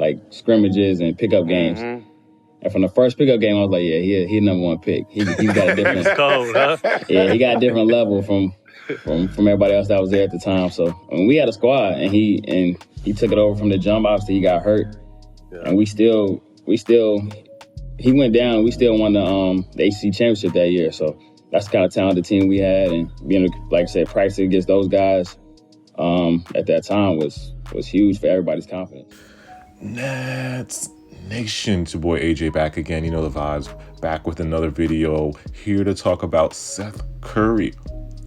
like scrimmages and pickup games. And from the first pickup game, I was like, yeah, he number one pick. He's got a different cold, huh? Yeah, he got a different level from everybody else that was there at the time. So we had a squad, and he took it over from the jump. Obviously, he got hurt, and we still he went down. We still won the ACC championship that year. So that's the kind of talented team we had, and being, like I said, practicing against those guys at that time was huge for everybody's confidence. Nets Nation, it's your boy AJ back again. You know the vibes. Back with another video, here to talk about Seth Curry.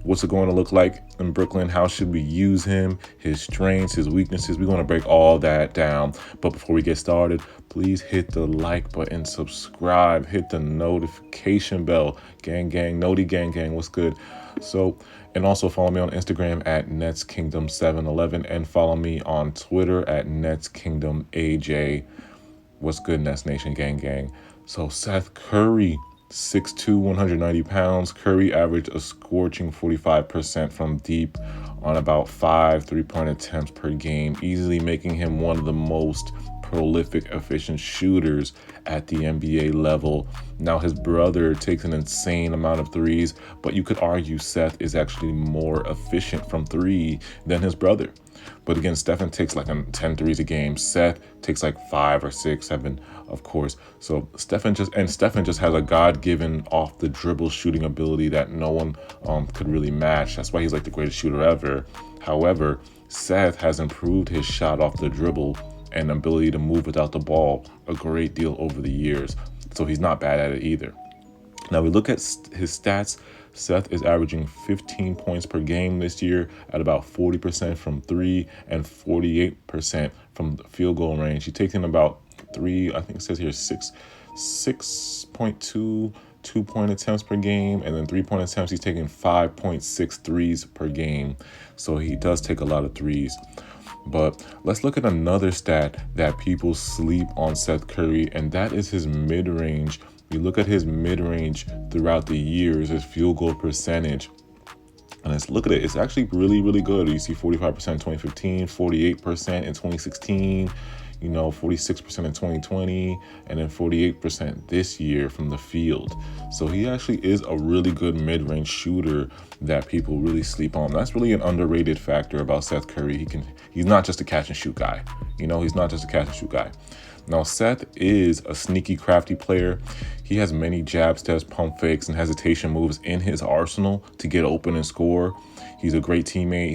What's it going to look like in Brooklyn? How should we use him? His strengths, his weaknesses. We're going to break all that down. But before we get started, please hit the like button, subscribe, hit the notification bell. Gang, Noti gang, what's good? So, and also follow me on Instagram at NetsKingdom711 and follow me on Twitter at NetsKingdomAJ. What's good, Nets Nation gang? So Seth Curry, 6'2", 190 pounds. Curry averaged a scorching 45% from deep on about 5 3-point attempts per game, easily making him one of the most prolific, efficient shooters at the NBA level. Now, his brother takes an insane amount of threes, but you could argue Seth is actually more efficient from three than his brother. But again, Stephen takes like 10 threes a game. Seth takes like 5 or 6, 7, of course. So Stephen just has a God-given off the dribble shooting ability that no one could really match. That's why he's like the greatest shooter ever. However, Seth has improved his shot off the dribble and ability to move without the ball a great deal over the years. So he's not bad at it either. Now we look at his stats. Seth is averaging 15 points per game this year at about 40% from three and 48% from the field goal range. He's taking about three, I think it says here 6.2 2-point attempts per game, and then 3-point attempts, he's taking 5.6 threes per game. So he does take a lot of threes. But let's look at another stat that people sleep on Seth Curry, and that is his mid-range. You look at his mid-range throughout the years, his field goal percentage, and let's look at it. It's actually really, really good. You see 45% in 2015, 48% in 2016, 46% in 2020, and then 48% this year from the field. So he actually is a really good mid-range shooter that people really sleep on. That's really an underrated factor about Seth Curry. He's not just a catch and shoot guy. He's not just a catch and shoot guy. Now, Seth is a sneaky, crafty player. He has many jab steps, pump fakes, and hesitation moves in his arsenal to get open and score. He's a great teammate.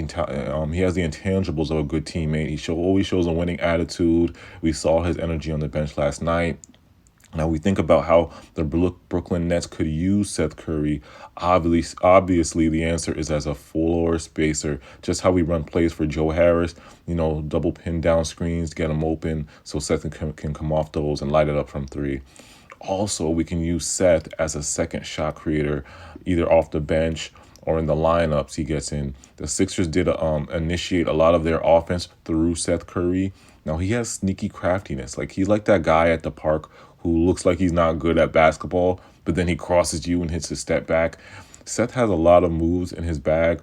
He has the intangibles of a good teammate. He always shows a winning attitude. We saw his energy on the bench last night. Now we think about how the Brooklyn Nets could use Seth Curry. Obviously, the answer is as a floor spacer, just how we run plays for Joe Harris, double pin down screens to get him open so Seth can come off those and light it up from three. Also, we can use Seth as a second shot creator, either off the bench or in the lineups he gets in. The Sixers did initiate a lot of their offense through Seth Curry. Now, he has sneaky craftiness. He's like that guy at the park who looks like he's not good at basketball, but then he crosses you and hits a step back. Seth has a lot of moves in his bag.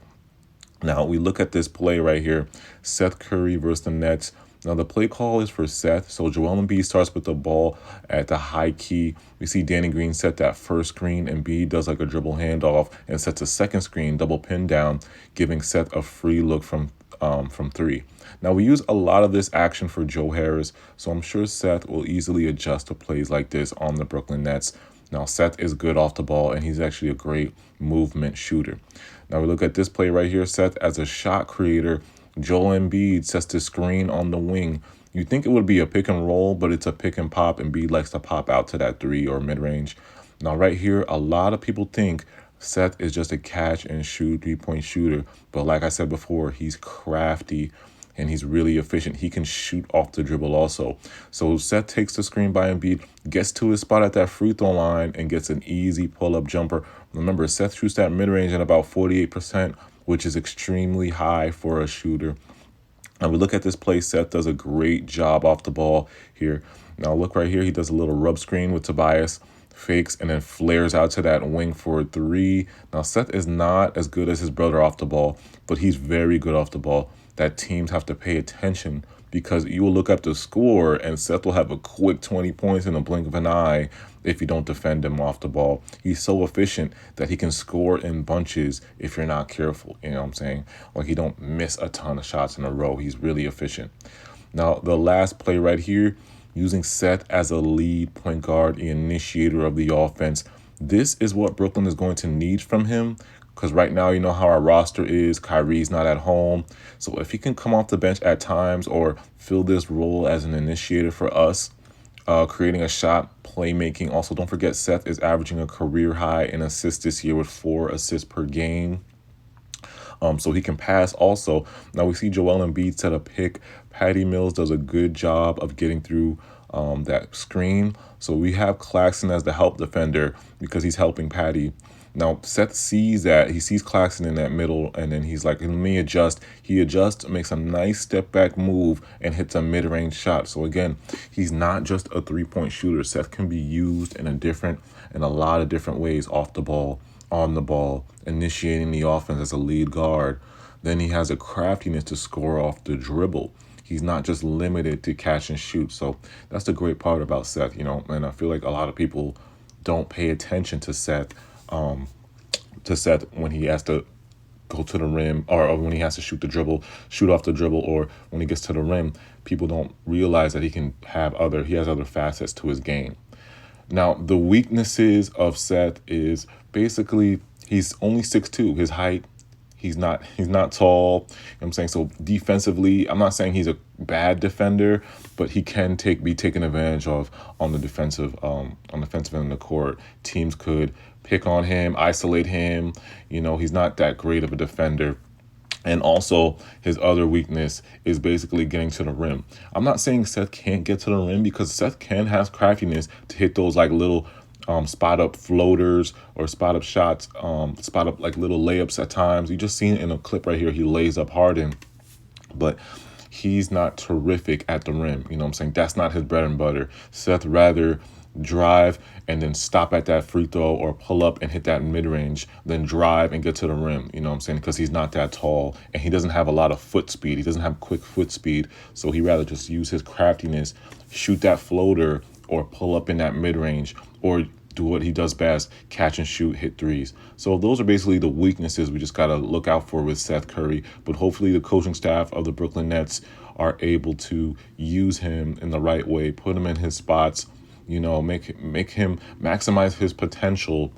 Now, we look at this play right here, Seth Curry versus the Nets. Now, the play call is for Seth. So Joel Embiid starts with the ball at the high key. We see Danny Green set that first screen. Embiid does like a dribble handoff and sets a second screen, double pin down, giving Seth a free look from three. Now, we use a lot of this action for Joe Harris, so I'm sure Seth will easily adjust to plays like this on the Brooklyn Nets. Now, Seth is good off the ball, and he's actually a great movement shooter. Now, we look at this play right here. Seth, as a shot creator, Joel Embiid sets the screen on the wing. You'd think it would be a pick and roll, but it's a pick and pop. Embiid likes to pop out to that three or mid-range. Now, right here, a lot of people think Seth is just a catch and shoot 3-point shooter. But like I said before, he's crafty and he's really efficient. He can shoot off the dribble also. So Seth takes the screen by Embiid, gets to his spot at that free throw line, and gets an easy pull-up jumper. Remember, Seth shoots that mid-range at about 48%, which is extremely high for a shooter. Now we look at this play. Seth does a great job off the ball here. Now look right here. He does a little rub screen with Tobias, fakes, and then flares out to that wing for a three. Now Seth is not as good as his brother off the ball, but he's very good off the ball. That teams have to pay attention because you will look up the score and Seth will have a quick 20 points in a blink of an eye if you don't defend him off the ball. He's so efficient that he can score in bunches if you're not careful. You know what I'm saying? Like, he don't miss a ton of shots in a row. He's really efficient. Now, the last play right here, using Seth as a lead point guard, the initiator of the offense. This is what Brooklyn is going to need from him, because right now, you know how our roster is. Kyrie's not at home. So if he can come off the bench at times or fill this role as an initiator for us, creating a shot, playmaking. Also, don't forget Seth is averaging a career high in assists this year with 4 assists per game. So he can pass also. Now we see Joel Embiid set a pick. Patty Mills does a good job of getting through that screen. So we have Claxton as the help defender because he's helping Patty. Now Seth sees that. He sees Claxton in that middle, and then he's like, let me adjust. He adjusts, makes a nice step back move, and hits a mid-range shot. So again, he's not just a three-point shooter. Seth can be used in a lot of different ways off the ball, on the ball, initiating the offense as a lead guard. Then he has a craftiness to score off the dribble. He's not just limited to catch and shoot. So that's the great part about Seth, you know, and I feel like a lot of people don't pay attention to Seth when he has to go to the rim, or when he has to shoot off the dribble, or when he gets to the rim. People don't realize that he has other facets to his game. Now, the weaknesses of Seth is basically he's only 6'2", his height. He's not tall. You know what I'm saying? So defensively, I'm not saying he's a bad defender, but he can be taken advantage of on the defensive end of the court. Teams could pick on him, isolate him. You know, he's not that great of a defender. And also, his other weakness is basically getting to the rim. I'm not saying Seth can't get to the rim, because Seth can have craftiness to hit those like little spot up floaters or spot up shots, spot up like little layups at times. You just seen it in a clip right here. He lays up Harden, but he's not terrific at the rim. You know what I'm saying? That's not his bread and butter. Seth rather drive and then stop at that free throw or pull up and hit that mid-range, then drive and get to the rim. You know what I'm saying? Because he's not that tall and he doesn't have a lot of foot speed. He doesn't have quick foot speed. So he rather just use his craftiness, shoot that floater or pull up in that mid-range, or do what he does best, catch and shoot, hit threes. So those are basically the weaknesses we just got to look out for with Seth Curry. But hopefully the coaching staff of the Brooklyn Nets are able to use him in the right way, put him in his spots, you know, make him maximize his potential.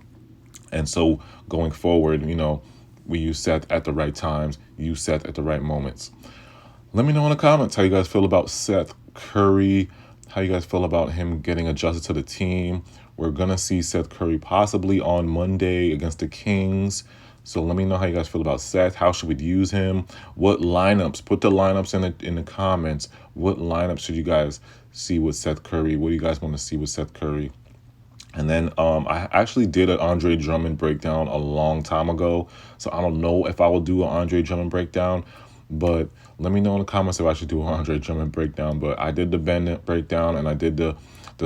And so going forward, you know, we use Seth at the right times, use Seth at the right moments. Let me know in the comments how you guys feel about Seth Curry, how you guys feel about him getting adjusted to the team. We're going to see Seth Curry possibly on Monday against the Kings. So let me know how you guys feel about Seth. How should we use him? What lineups? Put the lineups in the comments. What lineups should you guys see with Seth Curry? What do you guys want to see with Seth Curry? And then I actually did an Andre Drummond breakdown a long time ago. So I don't know if I will do an Andre Drummond breakdown, but let me know in the comments if I should do an Andre Drummond breakdown. But I did the Ben breakdown and I did the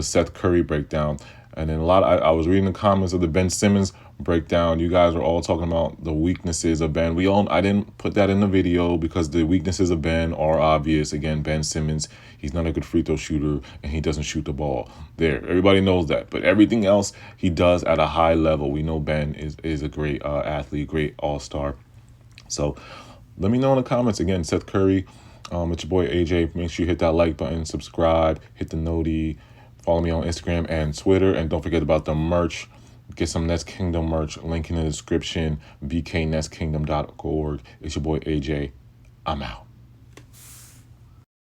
Seth Curry breakdown. And then I was reading the comments of the Ben Simmons breakdown. You guys were all talking about the weaknesses of Ben. I didn't put that in the video because the weaknesses of Ben are obvious. Again, Ben Simmons, he's not a good free throw shooter and he doesn't shoot the ball. There, everybody knows that. But everything else he does at a high level. We know Ben is a great athlete, great all-star. So let me know in the comments. Again, Seth Curry, it's your boy AJ. Make sure you hit that like button, subscribe, hit the noti. Follow me on Instagram and Twitter. And don't forget about the merch. Get some Nets Kingdom merch. Link in the description. bknetskingdom.org. It's your boy AJ. I'm out.